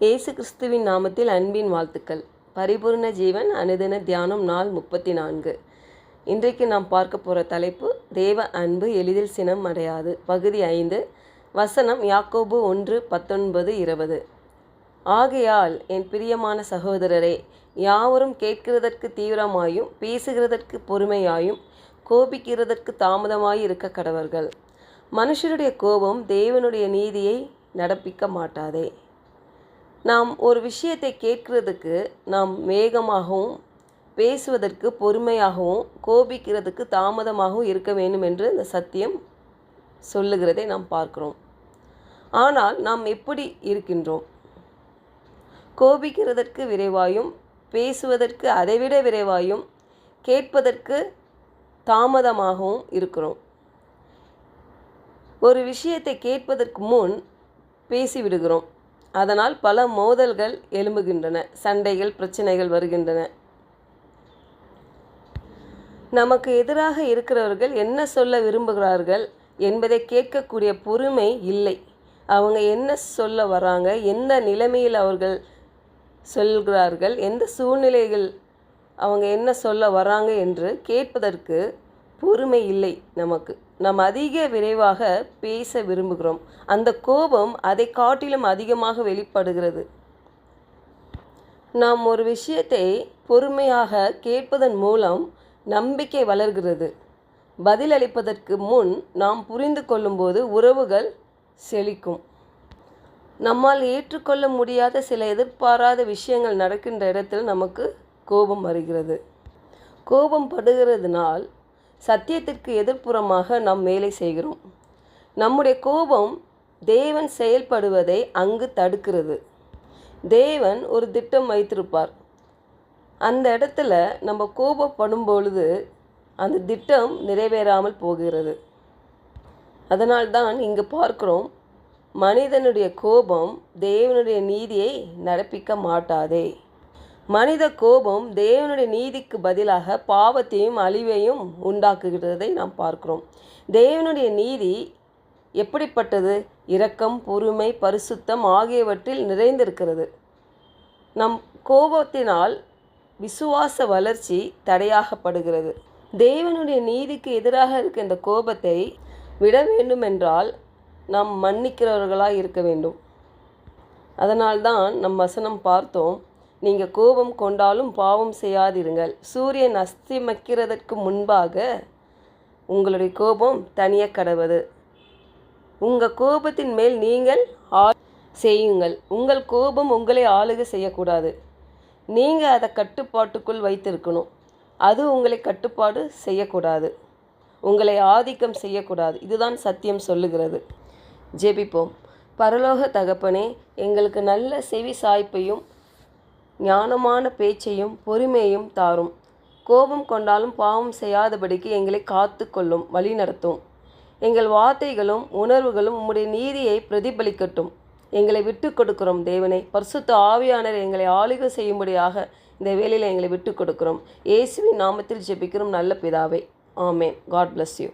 இயேசு கிறிஸ்துவின் நாமத்தில் அன்பின் வாழ்த்துக்கள். பரிபூர்ண ஜீவன் அனுதின தியானம் நாள் 34. இன்றைக்கு நாம் பார்க்க போகிற தலைப்பு தேவ அன்பு எளிதில் சினம் அடையாது. பகுதி 5. வசனம் யாக்கோபு 1:19-20. ஆகையால் என் பிரியமான சகோதரரே, யாவரும் கேட்கிறதற்கு தீவிரமாயும் பேசுகிறதற்கு பொறுமையாயும் கோபிக்கிறதற்கு தாமதமாய் இருக்க கடவர்கள். மனுஷருடைய கோபம் தேவனுடைய நீதியை நடப்பிக்க மாட்டாதே. நாம் ஒரு விஷயத்தை கேட்கிறதுக்கு நாம் வேகமாகவும் பேசுவதற்கு பொறுமையாகவும் கோபிக்கிறதுக்கு தாமதமாகவும் இருக்க வேண்டும் என்று இந்த சத்தியம் சொல்லுகிறதை நாம் பார்க்கிறோம். ஆனால் நாம் எப்படி இருக்கின்றோம்? கோபிக்கிறதற்கு விரைவாயும் பேசுவதற்கு அதைவிட விரைவாயும் கேட்பதற்கு தாமதமாகவும் இருக்கிறோம். ஒரு விஷயத்தை கேட்பதற்கு முன் பேசிவிடுகிறோம். அதனால் பல மோதல்கள் எழும்புகின்றன, சண்டைகள், பிரச்சனைகள் வருகின்றன. நமக்கு எதிராக இருக்கிறவர்கள் என்ன சொல்ல விரும்புகிறார்கள் என்பதை கேட்கக்கூடிய பொறுமை இல்லை. அவங்க என்ன சொல்ல வராங்க, எந்த நிலைமையில் அவர்கள் சொல்கிறார்கள், எந்த சூழ்நிலைகள் அவங்க என்ன சொல்ல வராங்க என்று கேட்பதற்கு பொறுமை இல்லை நமக்கு. நாம் அதிக விரைவாக பேச விரும்புகிறோம். அந்த கோபம் அதை காட்டிலும் அதிகமாக வெளிப்படுகிறது. நாம் ஒரு விஷயத்தை பொறுமையாக கேட்பதன் மூலம் நம்பிக்கை வளர்கிறது. பதிலளிப்பதற்கு முன் நாம் புரிந்து கொள்ளும்போது உறவுகள் செழிக்கும். நம்மால் ஏற்றுக்கொள்ள முடியாத சில எதிர்பாராத விஷயங்கள் நடக்கின்ற இடத்தில் நமக்கு கோபம் வருகிறது. கோபம் படுகிறதுனால் சத்தியத்திற்கு எதிர்ப்புறமாக நாம் வேலை செய்கிறோம். நம்முடைய கோபம் தேவன் செயல்படுவதை அங்கு தடுக்கிறது. தேவன் ஒரு திட்டம் வைத்திருப்பார். அந்த இடத்துல நம்ம கோபப்படும் பொழுது அந்த திட்டம் நிறைவேறாமல் போகிறது. அதனால்தான் இங்கு பார்க்கிறோம், மனிதனுடைய கோபம் தேவனுடைய நீதியை நடப்பிக்க மாட்டாதே. மனித கோபம் தேவனுடைய நீதிக்கு பதிலாக பாவத்தையும் அழிவையும் உண்டாக்குகிறதை நாம் பார்க்கிறோம். தேவனுடைய நீதி எப்படிப்பட்டது? இரக்கம், பொறுமை, பரிசுத்தம் ஆகியவற்றில் நிறைந்திருக்கிறது. நம் கோபத்தினால் விசுவாச வளர்ச்சி தடையாகப்படுகிறது. தேவனுடைய நீதிக்கு எதிராக இருக்கின்ற கோபத்தை விட வேண்டுமென்றால் நாம் மன்னிக்கிறவர்களாக இருக்க வேண்டும். அதனால்தான் நம் வசனம் பார்த்தோம், நீங்கள் கோபம் கொண்டாலும் பாவம் செய்யாதிருங்கள். சூரியன் அஸ்தமிக்கிறதற்கு முன்பாக உங்களுடைய கோபம் தனிய கடவது. உங்கள் கோபத்தின் மேல் நீங்கள் செய்யுங்கள். உங்கள் கோபம் உங்களை ஆளுகை செய்யக்கூடாது. நீங்கள் அதை கட்டுப்பாட்டுக்குள் வைத்திருக்கணும். அது உங்களை கட்டுப்பாடு செய்யக்கூடாது, உங்களை ஆதிக்கம் செய்யக்கூடாது. இதுதான் சத்தியம் சொல்லுகிறது. ஜெபிப்போம். பரலோக தகப்பனே, எங்களுக்கு நல்ல செவி சாய்ப்பையும் ஞானமான பேச்சையும் பொறுமையையும் தாரும். கோபம் கொண்டாலும் பாவம் செய்யாதபடிக்கு எங்களை காத்து கொள்ளும், வழி நடத்தும். எங்கள் வார்த்தைகளும் உணர்வுகளும் உம்முடைய நீதியை பிரதிபலிக்கட்டும். எங்களை விட்டு கொடுக்கிறோம் தேவனை. பரிசுத்த ஆவியானவர் எங்களை ஆளுகை செய்யும்படியாக இந்த வேளையில் எங்களை விட்டு கொடுக்கிறோம். இயேசுவின் நாமத்தில் ஜெபிக்கிறோம் நல்ல பிதாவே. ஆமென். God bless you.